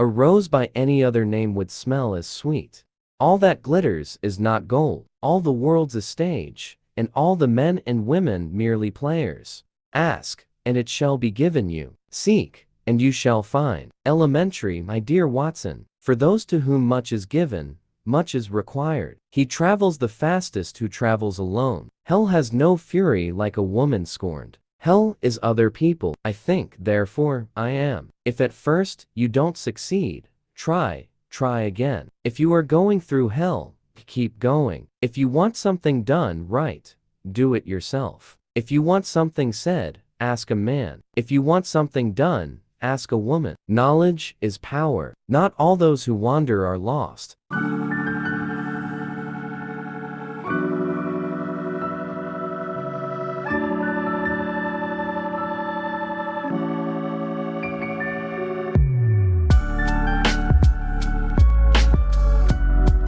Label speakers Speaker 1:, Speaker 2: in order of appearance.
Speaker 1: A rose by any other name would smell as sweet. All that glitters is not gold. All the world's a stage, and all the men and women merely players. Ask, and it shall be given you. Seek, and you shall find. Elementary, my dear Watson. For those to whom much is given, much is required. He travels the fastest who travels alone. Hell has no fury like a woman scorned. Hell is other people. I think, therefore, I am. If at first you don't succeed, try again. If you are going through hell, keep going. If you want something done right, do it yourself. If you want something said, ask a man. If you want something done, ask a woman. Knowledge is power. Not all those who wander are lost.